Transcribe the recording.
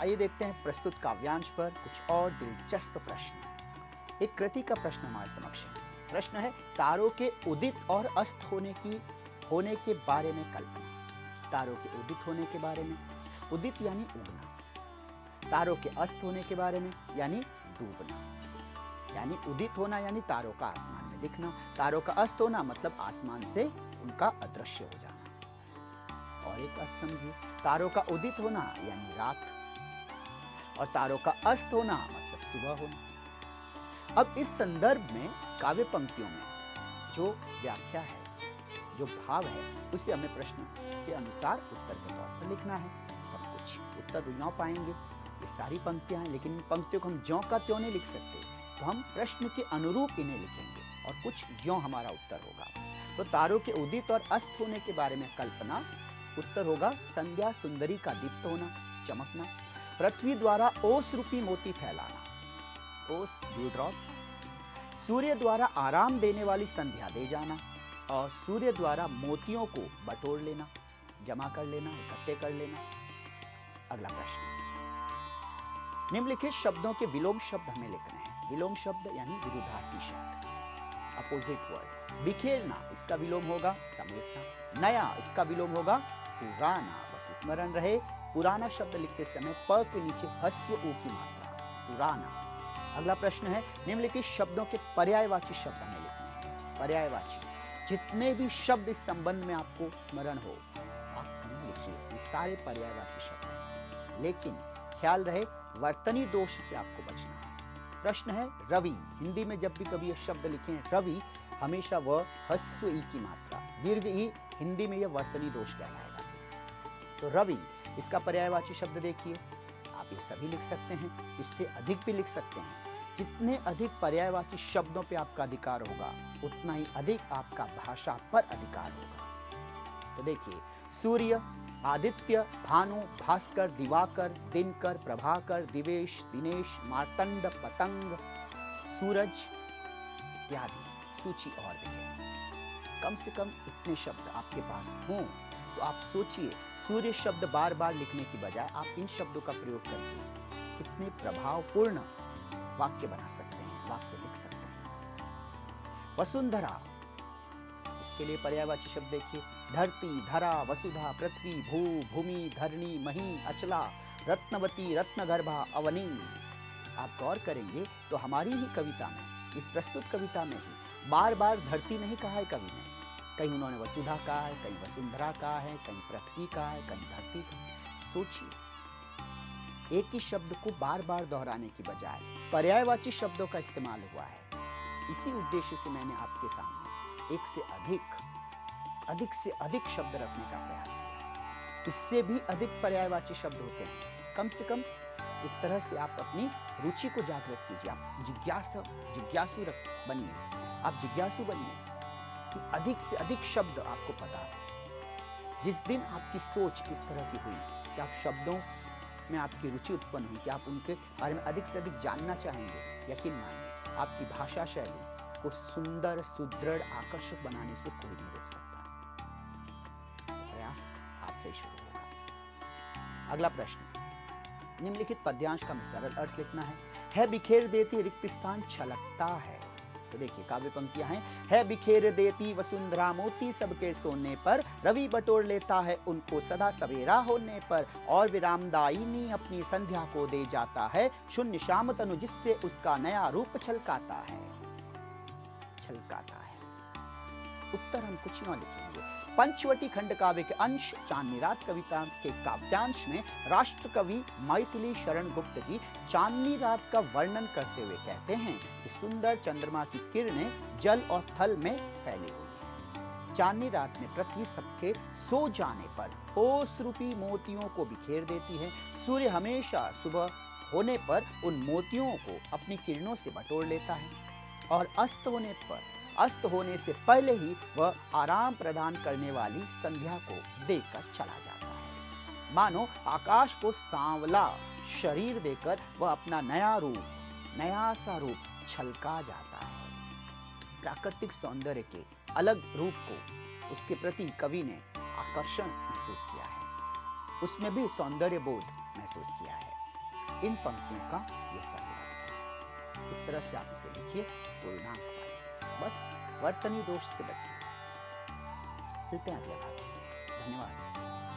आइए देखते हैं प्रस्तुत काव्यांश पर कुछ और दिलचस्प प्रश्न। एक कृति का प्रश्न हमारे समक्ष है। प्रश्न है, तारों के उदित और अस्त होने के बारे में कल्पना। तारों के उदित होने के बारे में, उदित यानी उगना, तारों के अस्त होने के बारे में यानी डूबना। यानी उदित होना यानी तारों का आसमान में दिखना, तारों का अस्त होना मतलब आसमान से उनका अदृश्य हो जाना। और एक अर्थ समझिए, तारों का उदित होना यानी रात और तारों का अस्त होना मतलब सुबह होना। अब इस संदर्भ में काव्य पंक्तियों में जो व्याख्या है, जो भाव है, उसे हमें प्रश्न के अनुसार उत्तर के तौर पर लिखना है। हम कुछ उत्तर यूं पाएंगे, ये सारी पंक्तियां हैं, लेकिन इन पंक्तियों को हम ज्यों का त्यों नहीं लिख सकते, तो हम प्रश्न के अनुरूप इन्हें लिखेंगे और कुछ ज्यों हमारा उत्तर होगा। तो तारों के उदित और अस्त होने के बारे में कल्पना, उत्तर होगा संध्या सुंदरी का दीप्त होना, चमकना, पृथ्वी द्वारा ओस रूपी मोती फैलाना, ओस ड्यू ड्रॉप्स, सूर्य द्वारा आराम देने वाली संध्या दे जाना और सूर्य द्वारा मोतियों को बटोर लेना, जमा कर लेना, इकट्ठे कर लेना। अगला प्रश्न, निम्नलिखित शब्दों के विलोम शब्द हमें लिखने हैं। विलोम शब्द यानी विरुद्धार्थी शब्द, अपोजिट वर्ड। बिखेरना, इसका विलोम होगा समेटना। नया, इसका विलोम होगा पुराना। बस स्मरण रहे, पुराना शब्द लिखते समय प के नीचे ह्रस्व उ की मात्रा, पुराना। अगला प्रश्न है, निम्नलिखित शब्दों के पर्यायवाची शब्द हमें लिखने हैं। पर्यायवाची, जितने भी शब्द इस संबंध में आपको स्मरण हो आप लिखिए, ये सारे पर्यायवाची शब्द हैं। लेकिन ख्याल रहे, वर्तनी दोष से आपको बचना है। प्रश्न है, रवि, हिंदी में जब भी कभी यह शब्द लिखें रवि, हमेशा वह ह्रस्व ई की मात्रा, दीर्घ ई, हिंदी में यह वर्तनी दोष कहलाएगा। तो रवि, इसका पर्यायवाची शब्द देखिए, आप ये सभी लिख सकते हैं, इससे अधिक भी लिख सकते हैं। जितने अधिक पर्यायवाची शब्दों पे आपका अधिकार होगा, उतना ही अधिक आपका भाषा पर अधिकार होगा। तो देखिए, सूर्य, आदित्य, भानु, भास्कर, दिवाकर, दिनकर, प्रभाकर, दिवेश, दिनेश, मार्तंड, पतंग, सूरज इत्यादि, सूची और भी है। कम से कम इतने शब्द आपके पास हों तो आप सोचिए, सूर्य शब्द बार बार लिखने की बजाय आप इन शब्दों का प्रयोग करके कितने प्रभावपूर्ण वाक्य बना सकते हैं, वाक्य लिख सकते हैं। वसुंधरा, इसके लिए पर्यायवाची शब्द देखिए, धरती, धरा, वसुधा, पृथ्वी, भू, भूमि, धरणी, मही, अचला, रत्नवती, रत्नगर्भा, अवनी। आप गौर करेंगे तो हमारी ही कविता में, इस प्रस्तुत कविता में ही बार बार धरती नहीं कहा है कवि ने, कहीं उन्होंने वसुधा कहा है, कहीं वसुंधरा कहा है, कहीं पृथ्वी कहा है, कहीं धरती कहा। सोचिए, एक ही शब्द को बार बार दोहराने की बजाय पर्यायवाची शब्दों का इस्तेमाल हुआ है। इसी उद्देश्य से मैंने आपके सामने एक से अधिक शब्द रखने का प्रयास किया। इससे भी अधिक पर्यायवाची शब्द होते हैं। कम से कम इस तरह से आप अपनी रुचि को जागृत कीजिए, आप जिज्ञासु बनिए, आप जिज्ञासु बनिए कि अधिक से अधिक शब्द आपको पता है। जिस दिन आपकी सोच इस तरह की हुई कि आप शब्दों में आपकी रुचि उत्पन्न हुई, कि आप उनके बारे में अधिक से अधिक जानना चाहेंगे, यकीन मानिए आपकी भाषा शैली को सुंदर, सुदृढ़, आकर्षक बनाने से कोई नहीं रोक सकता। तो प्रयास आपसे ही शुरू होगा। अगला प्रश्न, निम्नलिखित पद्यांश का सरल अर्थ लिखना है बिखेर देती रिक्त स्थान छलकता है। तो देखिए, काव्य पंक्तियां हैं, है बिखेर देती वसुंधरा मोती सबके सोने पर, रवि बटोर लेता है उनको सदा सवेरा होने पर, और विरामदायिनी अपनी संध्या को दे जाता है, शून्य श्याम तनु जिससे उसका नया रूप छलकाता है। उत्तर हम कुछ न लिखेंगे। पंचवटी खंड काव्य के अंश चांदनी रात कविता के काव्यांश में राष्ट्र कवि मैथिली शरण गुप्त जी चांदनी रात का वर्णन करते हुए कहते हैं कि सुंदर चंद्रमा की किरणें जल और थल में फैली हुई है। चांदनी रात में पृथ्वी सबके सो जाने पर ओस रूपी मोतियों को बिखेर देती है। सूर्य हमेशा सुबह होने पर उन मोतियों को अपनी किरणों से बटोर लेता है और अस्त होने से पहले ही वह आराम प्रदान करने वाली संध्या को देकर चला जाता है। मानो आकाश को सांवला शरीर देकर वह अपना नया सा रूप छलका जाता है। प्राकृतिक सौंदर्य के अलग रूप को उसके प्रति कवि ने आकर्षण महसूस किया है, उसमें भी सौंदर्य बोध महसूस किया है। इन पंक्तियों का ये संग्रह है। इस तरह से आप इसे लिखिए, पूर्णांक वाले, बस वर्तनी दोष से बचिए। मिलते हैं अगले भाग में। धन्यवाद।